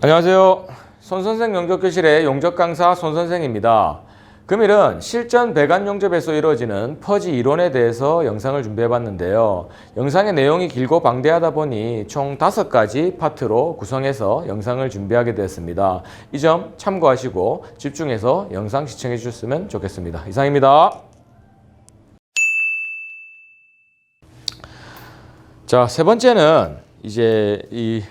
안녕하세요. 손선생 용접교실의 용접 강사 손선생입니다. 금일은 실전 배관 용접에서 이루어지는 퍼지 이론에 대해서 영상을 준비해 봤는데요. 영상의 내용이 길고 방대하다 보니 총 5가지 파트로 구성해서 영상을 준비하게 되었습니다. 이 점 참고하시고 집중해서 영상 시청해 주셨으면 좋겠습니다. 이상입니다. 자, 세 번째는 이제 이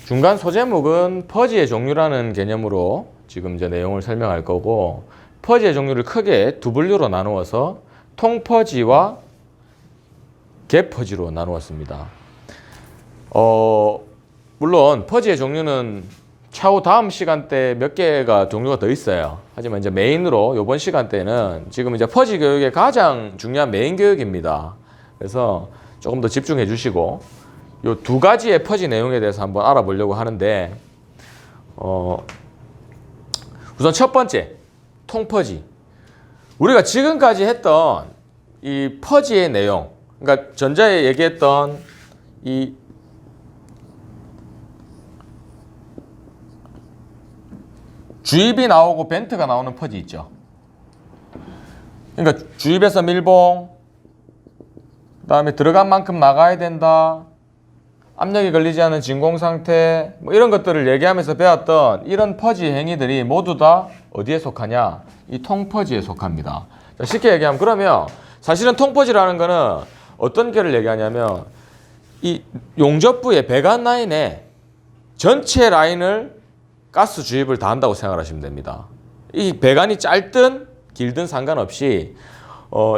중간 소제목은 퍼지의 종류라는 개념으로 지금 이제 내용을 설명할 거고, 퍼지의 종류를 크게 두 분류로 나누어서 통퍼지와 갭퍼지로 나누었습니다. 물론 퍼지의 종류는 차후 다음 시간대 몇 개가 종류가 더 있어요. 하지만 이제 메인으로 이번 시간대는 지금 이제 퍼지 교육의 가장 중요한 메인 교육입니다. 그래서 조금 더 집중해 주시고 요 두 가지의 퍼지 내용에 대해서 한번 알아보려고 하는데, 우선 첫 번째, 통퍼지. 우리가 지금까지 했던 이 퍼지의 내용, 그러니까 전자에 얘기했던 이 주입이 나오고 벤트가 나오는 퍼지 있죠. 그러니까 주입에서 밀봉, 그다음에 들어간 만큼 나가야 된다, 압력이 걸리지 않은 진공 상태, 뭐 이런 것들을 얘기하면서 배웠던 이런 퍼지 행위들이 모두 다 어디에 속하냐? 이 통퍼지에 속합니다. 자, 쉽게 얘기하면, 그러면 사실은 통퍼지라는 거는 어떤 게를 얘기하냐면 이 용접부의 배관 라인에 전체 라인을 가스 주입을 다 한다고 생각하시면 됩니다. 이 배관이 짧든 길든 상관없이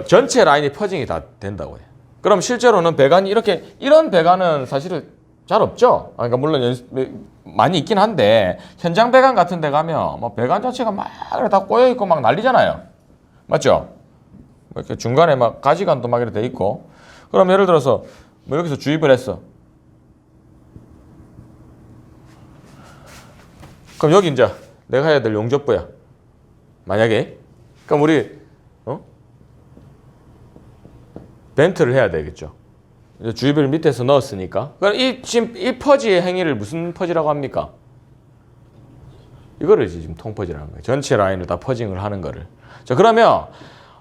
전체 라인이 퍼징이 다 된다고 해요. 그럼 실제로는 배관이 이런 배관은 사실은 잘 없죠. 그러니까 물론 많이 있긴 한데, 현장 배관 같은 데 가면 뭐 배관 자체가 막 다 꼬여 있고 막 난리잖아요. 맞죠? 이렇게 중간에 막 가지관도 막 이렇게 돼 있고. 그럼 예를 들어서 뭐 여기서 주입을 했어. 그럼 여기 이제 내가 해야 될 용접부야. 만약에. 그럼 우리 벤트를 해야 되겠죠. 주입을 밑에서 넣었으니까. 그럼 지금 이 퍼지의 행위를 무슨 퍼지라고 합니까? 이거를 지금 통퍼지라는 거예요. 전체 라인을 다 퍼징을 하는 거를. 자, 그러면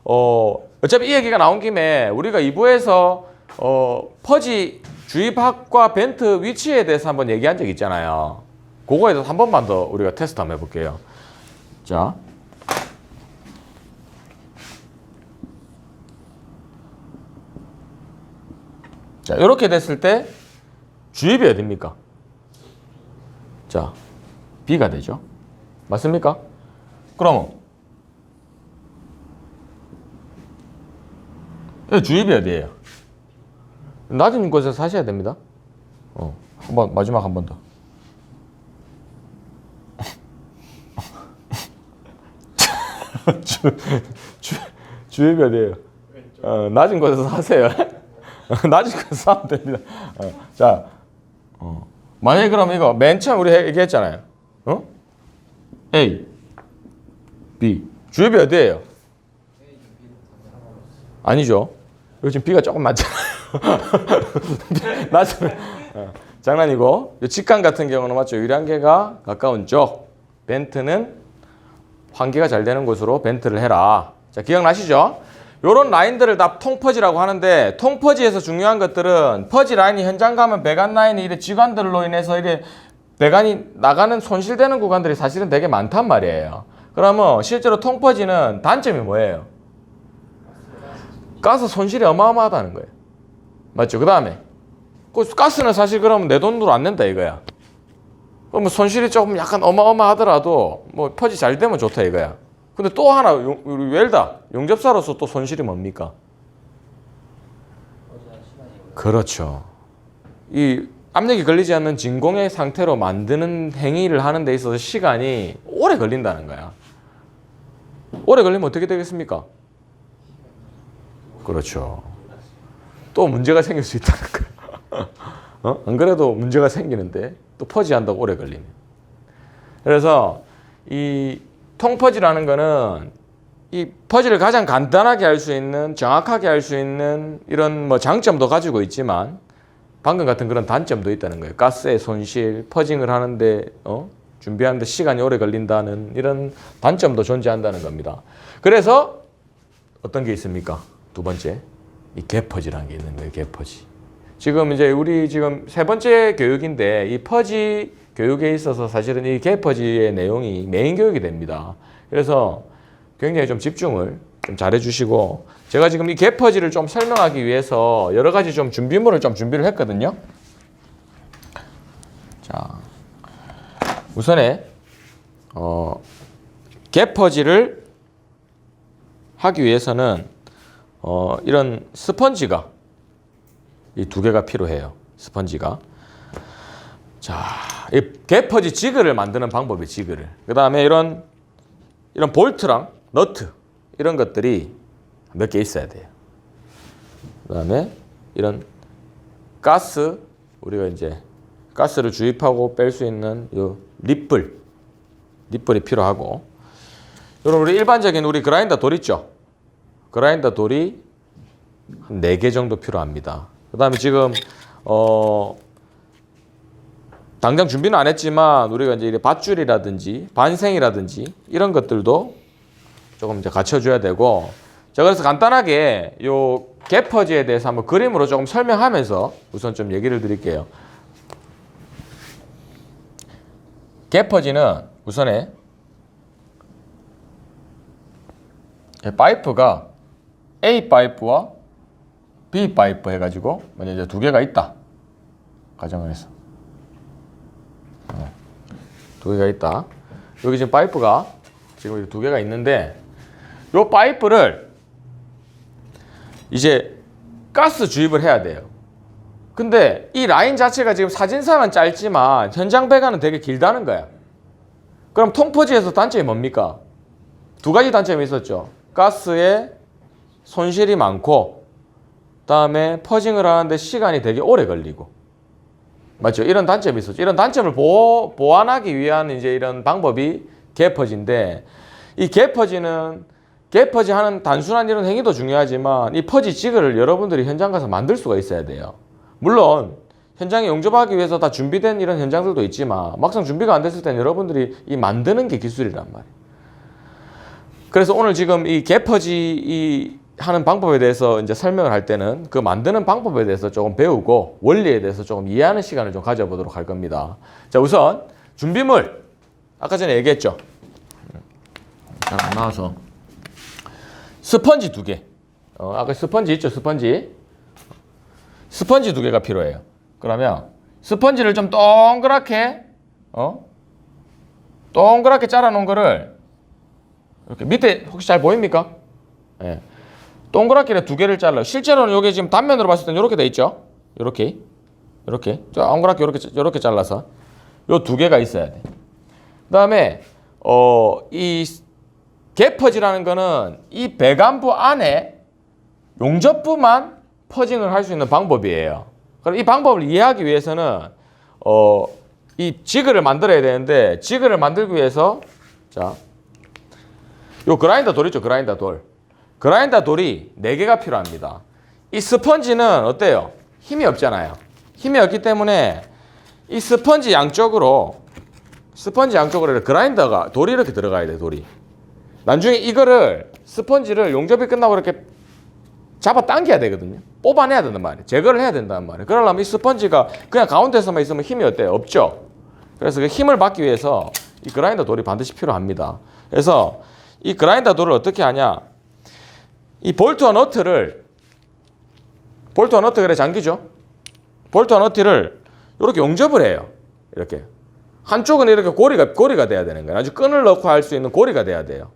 어차피 이 얘기가 나온 김에 우리가 2부에서 퍼지 주입학과 벤트 위치에 대해서 한번 얘기한 적 있잖아요. 그거에 대해서 한 번만 더 우리가 테스트 한번 해볼게요. 자. 자, 이렇게 됐을 때 주입이 어딥니까? 자, B가 되죠. 맞습니까? 그러면 주입이 어디예요? 낮은 곳에서 하셔야 됩니다. 한번 마지막 한 번 더. 주입이 어디예요? 낮은 곳에서 하세요. 낮은 곳에서 하면 됩니다. 자, 만약에 그럼 이거 맨 처음 우리 얘기했잖아요. A, B. 주입이 어디예요? 아니죠. 여기 지금 B가 조금 많잖아요. 낮은, 장난이고. 직관 같은 경우는 맞죠. 유리한계가 가까운 쪽. 벤트는 환기가 잘 되는 곳으로 벤트를 해라. 자, 기억나시죠? 요런 라인들을 다 통퍼지라고 하는데, 통퍼지에서 중요한 것들은 퍼지 라인이 현장 가면 배관 라인이 이래 지관들로 인해서 이래 배관이 나가는 손실되는 구간들이 사실은 되게 많단 말이에요. 그러면 실제로 통퍼지는 단점이 뭐예요? 가스 손실이 어마어마하다는 거예요. 맞죠? 그 다음에 가스는 사실 그러면 내 돈으로 안 낸다 이거야. 그럼 손실이 조금 약간 어마어마하더라도 뭐 퍼지 잘 되면 좋다 이거야. 근데 또 하나, 우리 웰다, 용접사로서 또 손실이 뭡니까? 그렇죠. 이 압력이 걸리지 않는 진공의 상태로 만드는 행위를 하는 데 있어서 시간이 오래 걸린다는 거야. 오래 걸리면 어떻게 되겠습니까? 그렇죠. 또 문제가 생길 수 있다는 거야. 안 그래도 문제가 생기는데 또 퍼지한다고 오래 걸리네. 그래서 이 통퍼지라는 거는 이 퍼지를 가장 간단하게 할 수 있는, 정확하게 할 수 있는 이런 뭐 장점도 가지고 있지만 방금 같은 그런 단점도 있다는 거예요. 가스의 손실, 퍼징을 하는데 준비하는데 시간이 오래 걸린다는 이런 단점도 존재한다는 겁니다. 그래서 어떤 게 있습니까? 두 번째, 이 갭퍼지라는 게 있는 거예요. 갭퍼지. 지금 이제 우리 지금 세 번째 교육인데 이 퍼지 교육에 있어서 사실은 이 갭퍼지의 내용이 메인 교육이 됩니다. 그래서 굉장히 좀 집중을 좀 잘해 주시고, 제가 지금 이 갭퍼지를 좀 설명하기 위해서 여러 가지 좀 준비물을 좀 준비를 했거든요. 자, 우선에 갭퍼지를 하기 위해서는 이런 스펀지가 이 두 개가 필요해요. 스펀지가. 자, 이 갭퍼지 지그를 만드는 방법이 지그를. 그 다음에 이런 볼트랑 너트 이런 것들이 몇 개 있어야 돼요. 그 다음에 이런 가스, 우리가 이제 가스를 주입하고 뺄 수 있는 요 립불이 필요하고, 여러분 우리 일반적인 우리 그라인더 돌 있죠? 그라인더 돌이 한 4개 정도 필요합니다. 그 다음에 지금 당장 준비는 안 했지만 우리가 이제 밧줄이라든지 반생이라든지 이런 것들도 조금 이제 갖춰줘야 되고, 자, 그래서 간단하게 요 갭퍼지에 대해서 한번 그림으로 조금 설명하면서 우선 좀 얘기를 드릴게요. 갭퍼지는 우선에 파이프가 A 파이프와 B 파이프 해가지고 먼저 이제 두 개가 있다. 가정을 해서 두 개가 있다. 여기 지금 파이프가 지금 두 개가 있는데, 요 파이프를 이제 가스 주입을 해야 돼요. 근데 이 라인 자체가 지금 사진상은 짧지만 현장 배관은 되게 길다는 거야. 그럼 통퍼지에서 단점이 뭡니까? 두 가지 단점이 있었죠. 가스에 손실이 많고, 그다음에 퍼징을 하는데 시간이 되게 오래 걸리고, 맞죠? 이런 단점이 있었죠. 이런 단점을 보완하기 위한 이제 이런 방법이 갭퍼지인데, 이 갭퍼지 하는 단순한 이런 행위도 중요하지만 이 퍼지 지그를 여러분들이 현장 가서 만들 수가 있어야 돼요. 물론 현장에 용접하기 위해서 다 준비된 이런 현장들도 있지만 막상 준비가 안 됐을 때는 여러분들이 이 만드는 게 기술이란 말이에요. 그래서 오늘 지금 이 갭퍼지 하는 방법에 대해서 이제 설명을 할 때는 그 만드는 방법에 대해서 조금 배우고 원리에 대해서 조금 이해하는 시간을 좀 가져보도록 할 겁니다. 자, 우선 준비물 아까 전에 얘기했죠. 자, 나와서 스펀지 2개. 아까 스펀지 있죠, 스펀지 두 개가 필요해요. 그러면 스펀지를 좀 동그랗게 잘라 놓은 거를 이렇게 밑에 혹시 잘 보입니까? 예. 동그랗게 2개를 잘라요. 실제로는 이게 지금 단면으로 봤을 때는 이렇게 돼 있죠. 이렇게 동그랗게 이렇게 잘라서 요 2개가 있어야 돼. 그다음에 이 갭퍼지라는 거는 이 배관부 안에 용접부만 퍼징을 할 수 있는 방법이에요. 그럼 이 방법을 이해하기 위해서는 이 지그를 만들어야 되는데, 지그를 만들기 위해서 자, 요 그라인더 돌 있죠, 그라인더 돌이 4개가 필요합니다. 이 스펀지는 어때요? 힘이 없잖아요. 힘이 없기 때문에 이 스펀지 양쪽으로 그라인더가 돌이 이렇게 들어가야 돼, 돌이. 나중에 이거를 스펀지를 용접이 끝나고 이렇게 잡아 당겨야 되거든요. 뽑아내야 된단 말이에요. 제거를 해야 된단 말이에요. 그러려면 이 스펀지가 그냥 가운데서만 있으면 힘이 어때요? 없죠. 그래서 그 힘을 받기 위해서 이 그라인더 돌이 반드시 필요합니다. 그래서 이 그라인더 돌을 어떻게 하냐? 이 볼트와 너트를 그래 장기죠. 볼트와 너트를 이렇게 용접을 해요. 이렇게 한쪽은 이렇게 고리가 돼야 되는 거예요. 아주 끈을 넣고 할 수 있는 고리가 돼야 돼요.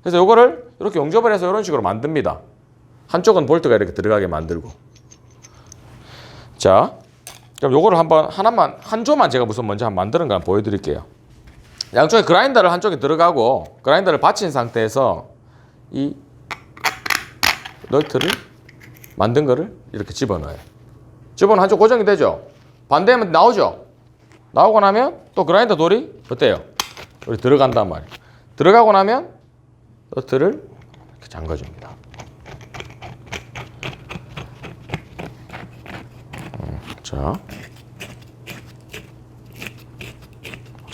그래서 이거를 이렇게 용접을 해서 이런 식으로 만듭니다. 한쪽은 볼트가 이렇게 들어가게 만들고. 자, 그럼 요거를 한 조만 제가 먼저 한번 만드는 거 한번 보여드릴게요. 양쪽에 그라인더를 한쪽에 들어가고, 그라인더를 받친 상태에서 이 너트를 만든 거를 이렇게 집어넣어요. 집어넣으면 한쪽 고정이 되죠. 반대하면 나오죠. 나오고 나면 또 그라인더 돌이 어때요? 우리 들어간단 말이에요. 들어가고 나면 너트를 이렇게 잠가줍니다. 자,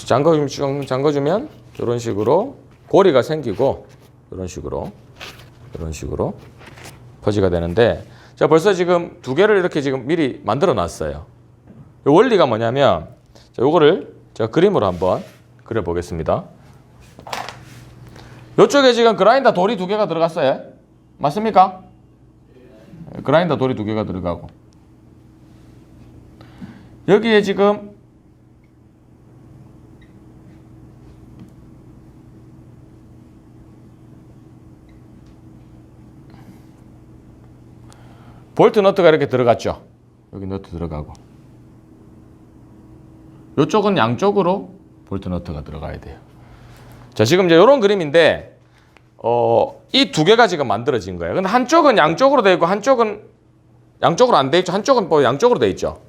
잠궈주면 이런 식으로 고리가 생기고 이런 식으로 퍼지가 되는데, 자, 벌써 지금 두 개를 이렇게 지금 미리 만들어 놨어요. 이 원리가 뭐냐면, 자, 요거를 제가 그림으로 한번 그려 보겠습니다. 요쪽에 지금 그라인더 돌이 두 개가 들어갔어요. 맞습니까? 그라인더 돌이 두 개가 들어가고, 여기에 지금 볼트 너트가 이렇게 들어갔죠. 여기 너트 들어가고, 이쪽은 양쪽으로 볼트 너트가 들어가야 돼요. 자, 지금 이제 이런 그림인데, 이 두 개가 지금 만들어진 거예요. 근데 한쪽은 양쪽으로 되어 있고 한쪽은 양쪽으로 안 되어 있죠. 한쪽은 뭐 양쪽으로 되어 있죠.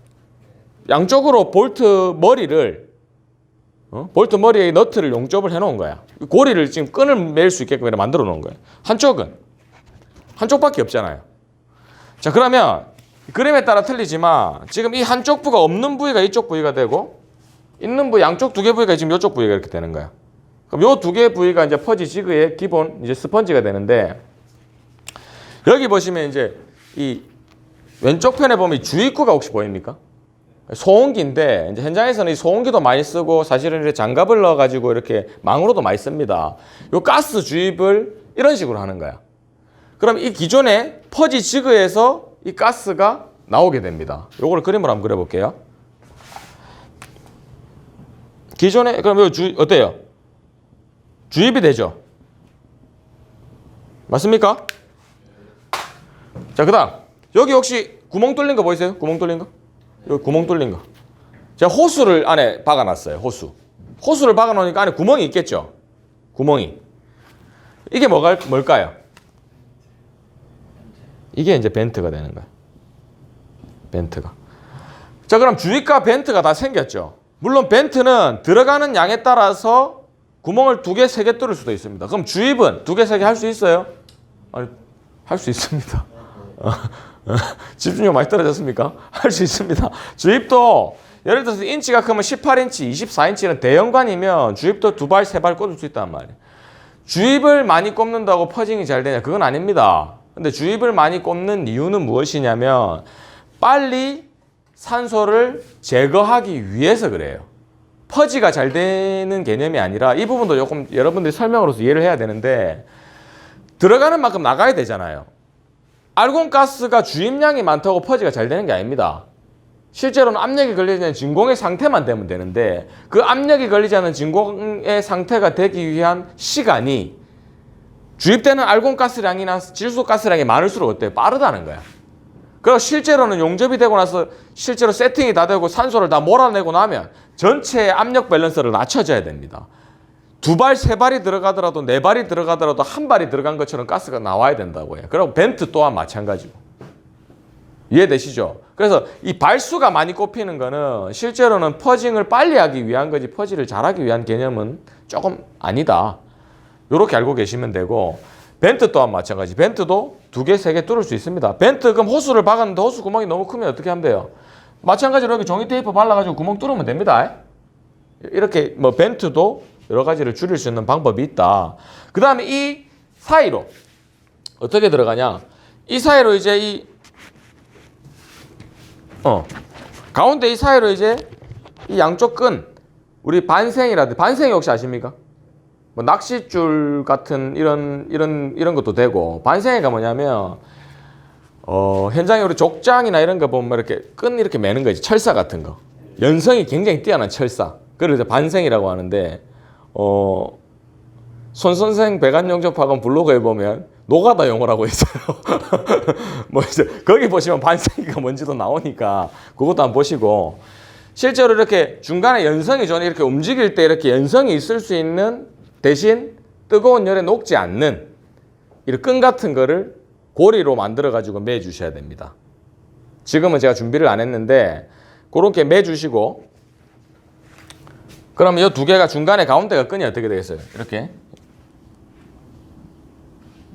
양쪽으로 볼트 머리를 볼트 머리에 너트를 용접을 해 놓은 거야. 고리를 지금 끈을 맬 수 있게끔 만들어 놓은 거예요. 한쪽밖에 없잖아요. 자, 그러면 그림에 따라 틀리지만 지금 이 한쪽 부가 없는 부위가 이쪽 부위가 되고, 있는 부위 양쪽 두 개 부위가 지금 이쪽 부위가 이렇게 되는 거야. 그럼 요 두 개 부위가 이제 퍼지 지그의 기본 이제 스펀지가 되는데, 여기 보시면 이제 이 왼쪽 편에 보면 주입구가 혹시 보입니까? 소음기인데, 이제 현장에서는 이 소음기도 많이 쓰고 사실은 이제 장갑을 넣어가지고 이렇게 망으로도 많이 씁니다. 요 가스 주입을 이런 식으로 하는 거야. 그럼 이 기존의 퍼지 지그에서 이 가스가 나오게 됩니다. 요거를 그림으로 한번 그려볼게요. 기존에 그럼 요 어때요? 주입이 되죠? 맞습니까? 자, 그 다음 여기 혹시 구멍 뚫린 거 보이세요? 구멍 뚫린 거? 여기 구멍 뚫린 거. 제가 호수를 안에 박아놨어요. 호수를 박아놓으니까 안에 구멍이 있겠죠? 구멍이. 이게 뭘까요? 이게 이제 벤트가 되는 거예요. 벤트가. 자, 그럼 주입과 벤트가 다 생겼죠. 물론 벤트는 들어가는 양에 따라서 구멍을 두 개, 세 개 뚫을 수도 있습니다. 그럼 주입은 두 개, 세 개 할 수 있어요? 아니, 할 수 있습니다. 집중력 많이 떨어졌습니까? 할 수 있습니다. 주입도 예를 들어서 인치가 크면 18인치, 24인치는 대형관이면 주입도 두 발, 세 발 꽂을 수 있단 말이에요. 주입을 많이 꼽는다고 퍼징이 잘 되냐? 그건 아닙니다. 근데 주입을 많이 꼽는 이유는 무엇이냐면 빨리 산소를 제거하기 위해서 그래요. 퍼지가 잘 되는 개념이 아니라, 이 부분도 조금 여러분들이 설명으로서 이해를 해야 되는데, 들어가는 만큼 나가야 되잖아요. 알곤가스가 주입량이 많다고 퍼지가 잘 되는 게 아닙니다. 실제로는 압력이 걸리지 않는 진공의 상태만 되면 되는데, 그 압력이 걸리지 않는 진공의 상태가 되기 위한 시간이 주입되는 알곤가스량이나 질소가스량이 많을수록 어때요? 빠르다는 거야. 그리고 실제로는 용접이 되고 나서 실제로 세팅이 다 되고 산소를 다 몰아내고 나면 전체 압력 밸런스를 낮춰줘야 됩니다. 두 발, 세 발이 들어가더라도, 네 발이 들어가더라도 한 발이 들어간 것처럼 가스가 나와야 된다고 해요. 그리고 벤트 또한 마찬가지고. 이해되시죠? 그래서 이 발수가 많이 꼽히는 거는 실제로는 퍼징을 빨리 하기 위한 거지, 퍼지를 잘하기 위한 개념은 조금 아니다. 이렇게 알고 계시면 되고, 벤트 또한 마찬가지. 벤트도 두 개, 세 개 뚫을 수 있습니다. 벤트 그럼 호수를 박았는데 호수 구멍이 너무 크면 어떻게 하면 돼요? 마찬가지로 여기 종이 테이프 발라가지고 구멍 뚫으면 됩니다. 이렇게 뭐 벤트도 여러 가지를 줄일 수 있는 방법이 있다. 그 다음에 이 사이로 어떻게 들어가냐? 이 사이로 이제 가운데 이 사이로 이제 이 양쪽 끈, 우리 반생이라든지, 반생이 혹시 아십니까? 뭐 낚싯줄 같은 이런 것도 되고, 반생이가 뭐냐면 현장에 우리 족장이나 이런 거 보면 이렇게 끈 이렇게 매는 거 있지, 철사 같은 거. 연성이 굉장히 뛰어난 철사. 그걸 이제 반생이라고 하는데, 손선생 배관용접학원 블로그에 보면 노가다 용어라고 있어요. 뭐 이제 거기 보시면 반생이가 뭔지도 나오니까 그것도 한번 보시고, 실제로 이렇게 중간에 연성이 좀 이렇게 움직일 때 이렇게 연성이 있을 수 있는 대신 뜨거운 열에 녹지 않는 이런 끈 같은 거를 고리로 만들어 가지고 매 주셔야 됩니다. 지금은 제가 준비를 안 했는데 그렇게 매 주시고, 그러면 이 두 개가 중간에 가운데가 끈이 어떻게 되겠어요? 이렇게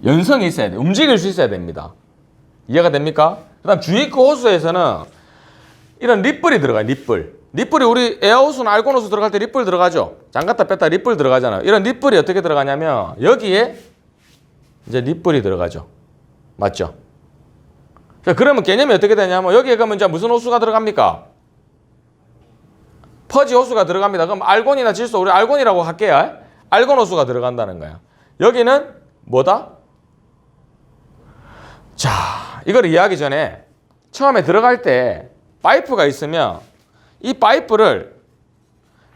연성이 있어야 돼요. 움직일 수 있어야 됩니다. 이해가 됩니까? 그 다음 주입구 호수에서는 이런 립불이 들어가요. 립불이 우리 에어호스나 알곤호스 들어갈 때 립불 들어가죠. 잠갔다 뺐다 립불 들어가잖아요. 이런 립불이 어떻게 들어가냐면 여기에 이제 립불이 들어가죠. 맞죠? 자, 그러면 개념이 어떻게 되냐면 여기에 그러면 이제 무슨 호수가 들어갑니까? 퍼지 호수가 들어갑니다. 그럼 알곤이나 질소, 우리 알곤이라고 할게요. 알곤 호수가 들어간다는 거야. 여기는 뭐다? 자, 이걸 이해하기 전에 처음에 들어갈 때 파이프가 있으면 이 파이프를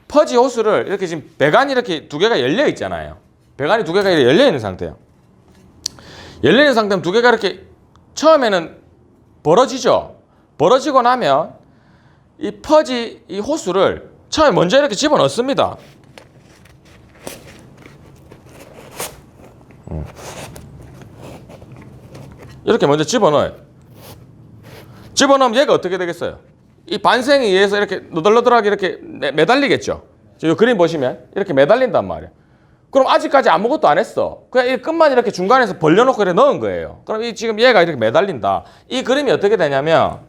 퍼지 호스를 이렇게 지금 배관이 이렇게 두 개가 열려 있잖아요. 배관이 두 개가 열려 있는 상태예요. 열려 있는 상태면 두 개가 이렇게 처음에는 벌어지죠. 벌어지고 나면 이 퍼지 이 호스를 처음에 먼저 이렇게 집어넣습니다. 이렇게 먼저 집어넣어요. 집어넣으면 얘가 어떻게 되겠어요? 이 반생에 의해서 이렇게 너덜너덜하게 이렇게 매달리겠죠. 이 그림 보시면 이렇게 매달린단 말이에요. 그럼 아직까지 아무것도 안 했어. 그냥 이 끝만 이렇게 중간에서 벌려놓고 이렇게 넣은 거예요. 그럼 이 지금 얘가 이렇게 매달린다. 이 그림이 어떻게 되냐면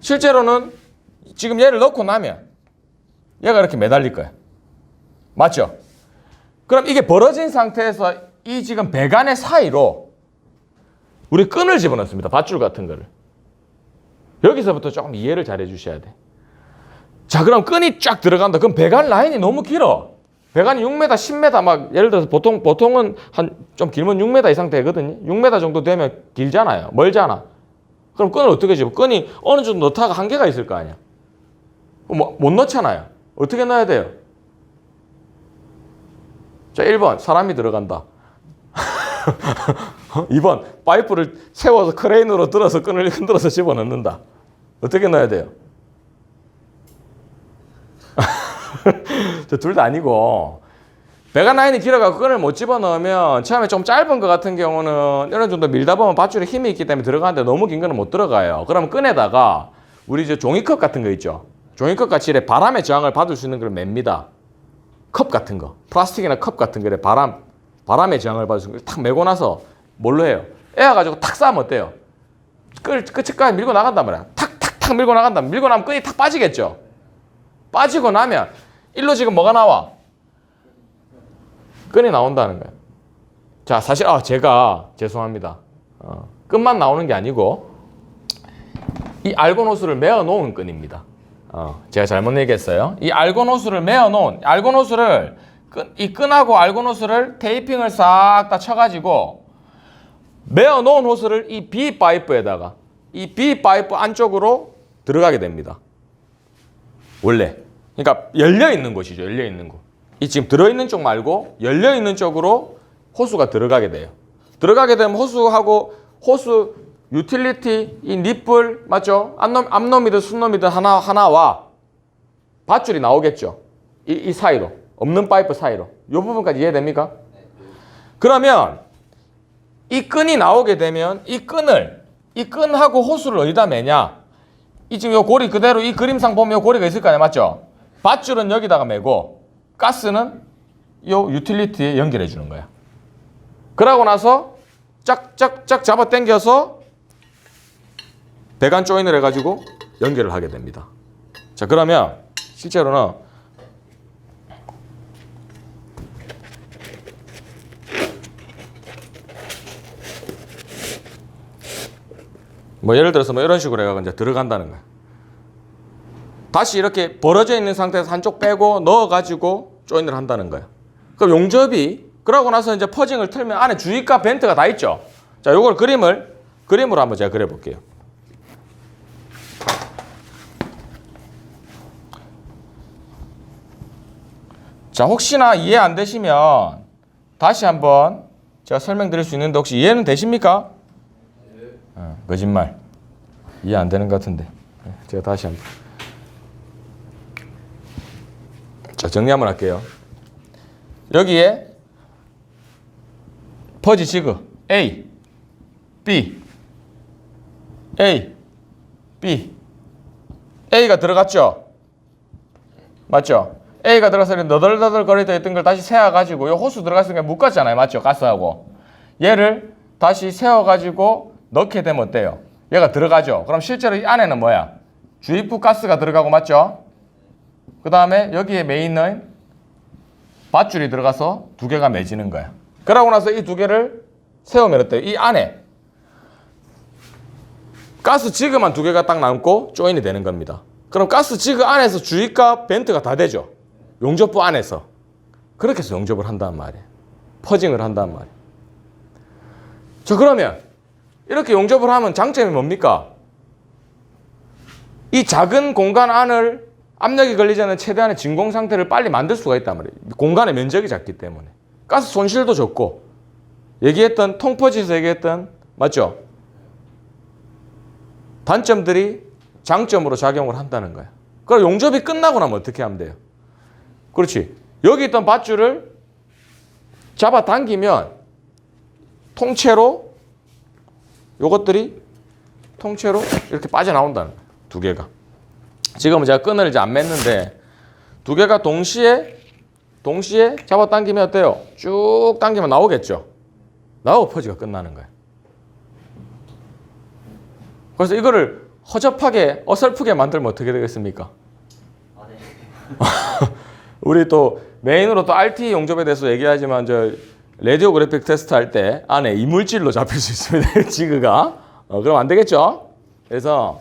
실제로는 지금 얘를 넣고 나면 얘가 이렇게 매달릴 거예요. 맞죠? 그럼 이게 벌어진 상태에서 이 지금 배관의 사이로 우리 끈을 집어넣습니다. 밧줄 같은 거를. 여기서부터 조금 이해를 잘 해주셔야 돼. 자, 그럼 끈이 쫙 들어간다. 그럼 배관 라인이 너무 길어. 배관이 6m, 10m 막 예를 들어서 보통은 한 좀 길면 6m 이상 되거든요. 6m 정도 되면 길잖아요. 멀잖아. 그럼 끈을 어떻게 집어? 끈이 어느 정도 넣다가 한계가 있을 거 아니야. 못 넣잖아요. 어떻게 넣어야 돼요? 자, 1번 사람이 들어간다. 2번 파이프를 세워서 크레인으로 들어서 끈을 흔들어서 집어넣는다. 어떻게 넣어야 돼요? 둘 다 아니고 배관 라인이 길어가지고 끈을 못 집어넣으면 처음에 좀 짧은 거 같은 경우는 어느 정도 밀다 보면 밧줄에 힘이 있기 때문에 들어가는데 너무 긴 거는 못 들어가요. 그러면 끈에다가 우리 이제 종이컵 같은 거 있죠. 종이컵 같이 이렇게 바람의 저항을 받을 수 있는 걸 맵니다. 컵 같은 거, 플라스틱이나 컵 같은 거에 바람의 저항을 받을 수 있는 걸 탁 메고 나서 뭘로 해요? 에어가지고 탁 쌓으면 어때요? 끝까지 밀고 나간단 말이야. 탁탁탁 밀고 나간다. 밀고 나면 끈이 탁 빠지겠죠. 빠지고 나면 일로 지금 뭐가 나와? 끈이 나온다는 거예요. 자, 사실 제가 죄송합니다. 끈만 나오는 게 아니고 이 알곤 호스를 메어 놓은 끈입니다. 제가 잘못 얘기했어요. 이 알곤 호스를 메어 놓은 알곤 호스를 이 끈하고 알곤 호스를 테이핑을 싹 다 쳐가지고 메어 놓은 호스를 이 B 파이프에다가 이 B 파이프 안쪽으로 들어가게 됩니다. 원래. 그러니까 열려 있는 곳이죠. 열려 있는 곳. 이 지금 들어 있는 쪽 말고 열려 있는 쪽으로 호수가 들어가게 돼요. 들어가게 되면 호수하고 호수 유틸리티 이 립불 맞죠? 앞놈이든 순놈이든 하나와 밧줄이 나오겠죠. 이 사이로 없는 파이프 사이로 이 부분까지 이해됩니까? 그러면 이 끈이 나오게 되면 이 끈하고 호수를 어디다 매냐? 이 지금 요 고리 그대로 이 그림상 보면 요 고리가 있을 거 아니야, 맞죠? 밧줄은 여기다가 매고 가스는 요 유틸리티에 연결해 주는 거야. 그러고 나서 짝짝짝 잡아 당겨서 배관 조인을 해가지고 연결을 하게 됩니다. 자, 그러면 실제로는 뭐 예를 들어서 뭐 이런 식으로 해가 이제 들어간다는 거야. 다시 이렇게 벌어져 있는 상태에서 한쪽 빼고 넣어가지고 조인을 한다는 거야. 그럼 용접이 그러고 나서 이제 퍼징을 틀면 안에 주입과 벤트가 다 있죠. 자, 요걸 그림으로 한번 제가 그려볼게요. 자, 혹시나 이해 안 되시면 다시 한번 제가 설명드릴 수 있는데 혹시 이해는 되십니까? 거짓말. 이해 안 되는 것 같은데. 제가 다시 한번. 자, 정리 한번 할게요. 여기에 퍼지 지그 A, B, A, B. A가 들어갔죠? 맞죠? A가 들어가서 너덜너덜 거리다 있던 걸 다시 세워가지고 요 호수 들어갔으니까 묶었잖아요. 맞죠? 가스하고. 얘를 다시 세워가지고 넣게 되면 어때요? 얘가 들어가죠? 그럼 실제로 이 안에는 뭐야? 주입부 가스가 들어가고 맞죠? 그 다음에 여기에 메인은 밧줄이 들어가서 두 개가 맺히는 거야. 그러고 나서 이 두 개를 세우면 어때요? 이 안에 가스 지그만 두 개가 딱 남고 조인이 되는 겁니다. 그럼 가스 지그 안에서 주입과 벤트가 다 되죠. 용접부 안에서. 그렇게 해서 용접을 한단 말이에요. 퍼징을 한단 말이에요. 자, 그러면 이렇게 용접을 하면 장점이 뭡니까? 이 작은 공간 안을 압력이 걸리지 않는 최대한의 진공 상태를 빨리 만들 수가 있단 말이에요. 공간의 면적이 작기 때문에. 가스 손실도 적고, 얘기했던, 통퍼지에서 얘기했던, 맞죠? 단점들이 장점으로 작용을 한다는 거야. 그럼 용접이 끝나고 나면 어떻게 하면 돼요? 그렇지. 여기 있던 밧줄을 잡아당기면 통째로 요것들이 통째로 이렇게 빠져나온다는 거야. 두 개가. 지금은 제가 끈을 이제 안 맸는데 두 개가 동시에 잡아당기면 어때요? 쭉 당기면 나오겠죠? 나오고 퍼지가 끝나는 거예요. 그래서 이거를 허접하게 어설프게 만들면 어떻게 되겠습니까? 아, 네. 우리 또 메인으로 또 RT 용접에 대해서 얘기하지만 저 레디오그래픽 테스트 할 때 안에 이물질로 잡힐 수 있습니다. 지그가. 그럼 안 되겠죠? 그래서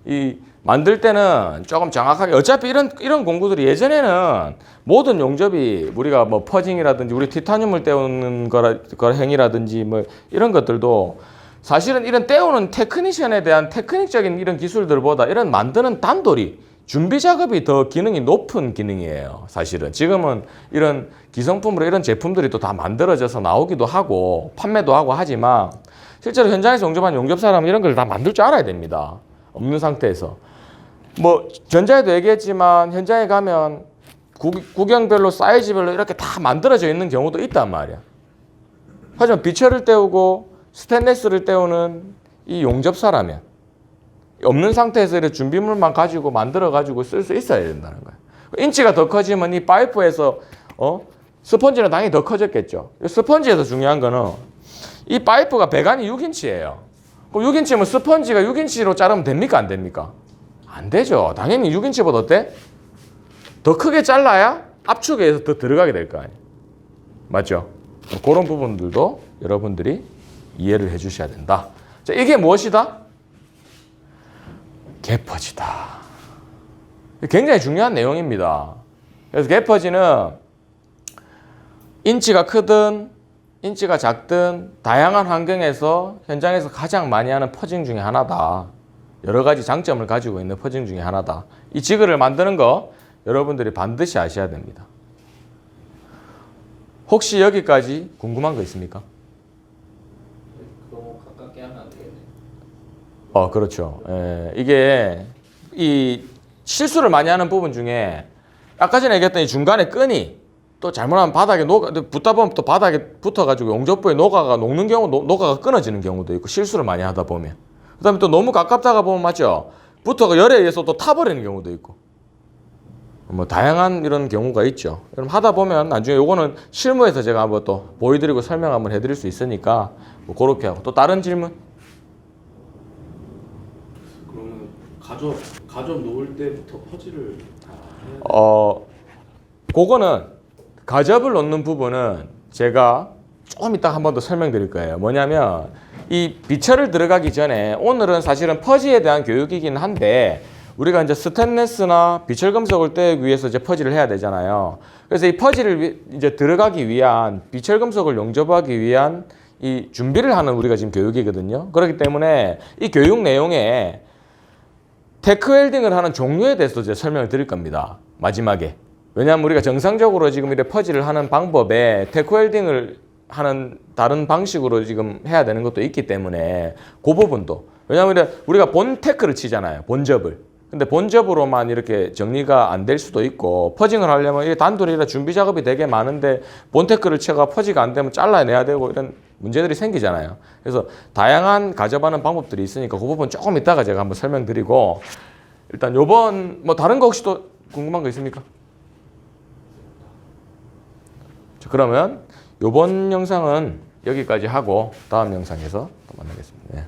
이 만들 때는 조금 정확하게 어차피 이런 공구들이 예전에는 모든 용접이 우리가 뭐 퍼징이라든지 우리 티타늄을 떼우는 거라 행위라든지 뭐 이런 것들도 사실은 이런 떼우는 테크니션에 대한 테크닉적인 이런 기술들보다 이런 만드는 단돌이 준비 작업이 더 기능이 높은 기능이에요. 사실은 지금은 이런 기성품으로 이런 제품들이 또 다 만들어져서 나오기도 하고 판매도 하고 하지만 실제로 현장에서 용접한 용접사람은 이런 걸 다 만들 줄 알아야 됩니다. 없는 상태에서. 뭐 전자에도 얘기했지만 현장에 가면 구경별로 사이즈별로 이렇게 다 만들어져 있는 경우도 있단 말이야. 하지만 비철을 떼우고 스테인리스를 떼우는 이 용접사라면 없는 상태에서 이렇게 준비물만 가지고 만들어 가지고 쓸 수 있어야 된다는 거야. 인치가 더 커지면 이 파이프에서 스펀지는 당연히 더 커졌겠죠. 스펀지에서 중요한 거는 이 파이프가 배관이 6인치예요. 그럼 6인치면 스펀지가 6인치로 자르면 됩니까? 안 됩니까? 안 되죠. 당연히 6인치보다 어때? 더 크게 잘라야 압축에 의해서 더 들어가게 될 거 아니에요. 맞죠? 그런 부분들도 여러분들이 이해를 해 주셔야 된다. 자, 이게 무엇이다? 개퍼지다. 굉장히 중요한 내용입니다. 그래서 개퍼지는 인치가 크든 인치가 작든 다양한 환경에서 현장에서 가장 많이 하는 퍼징 중에 하나다. 여러 가지 장점을 가지고 있는 퍼징 중에 하나다. 이 지그를 만드는 거 여러분들이 반드시 아셔야 됩니다. 혹시 여기까지 궁금한 거 있습니까? 너무 가깝게 하면 안 되겠네. 그렇죠. 이게 이 실수를 많이 하는 부분 중에 아까 전에 얘기했던 이 중간에 끈이 또 잘못하면 바닥에 붙다 보면 또 바닥에 붙어가지고 용접부에 녹는 경우, 녹아가 끊어지는 경우도 있고 실수를 많이 하다 보면. 그 다음에 또 너무 가깝다가 보면 맞죠? 붙어가 열에 의해서 또 타버리는 경우도 있고. 뭐 다양한 이런 경우가 있죠. 그럼 하다 보면 나중에 요거는 실무에서 제가 한번 또 보여드리고 설명 한번 해드릴 수 있으니까 뭐 그렇게 하고. 또 다른 질문? 그러면 가접 놓을 때부터 퍼지를 다 해야 돼요? 그거는 가접을 놓는 부분은 제가 조금 이따 한 번 더 설명드릴 거예요. 뭐냐면 이 비철을 들어가기 전에 오늘은 사실은 퍼지에 대한 교육이긴 한데 우리가 이제 스테인리스나 비철 금속을 떼기 위해서 이제 퍼지를 해야 되잖아요. 그래서 이 퍼지를 이제 들어가기 위한 비철 금속을 용접하기 위한 이 준비를 하는 우리가 지금 교육이거든요. 그렇기 때문에 이 교육 내용에 테크 웰딩을 하는 종류에 대해서 이제 설명을 드릴 겁니다. 마지막에. 왜냐하면 우리가 정상적으로 지금 이렇게 퍼지를 하는 방법에 테크 웰딩을 하는 다른 방식으로 지금 해야 되는 것도 있기 때문에 그 부분도. 왜냐하면 우리가 본 테크를 치잖아요. 본접을. 근데 본접으로만 이렇게 정리가 안 될 수도 있고 퍼징을 하려면 이게 단돌이라 준비 작업이 되게 많은데 본 테크를 쳐가 퍼지가 안 되면 잘라내야 되고 이런 문제들이 생기잖아요. 그래서 다양한 가접하는 방법들이 있으니까 그 부분 조금 이따가 제가 한번 설명드리고 일단 요번 뭐 다른 거 혹시 또 궁금한 거 있습니까? 자, 그러면 요번 영상은 여기까지 하고 다음 영상에서 또 만나겠습니다. 네.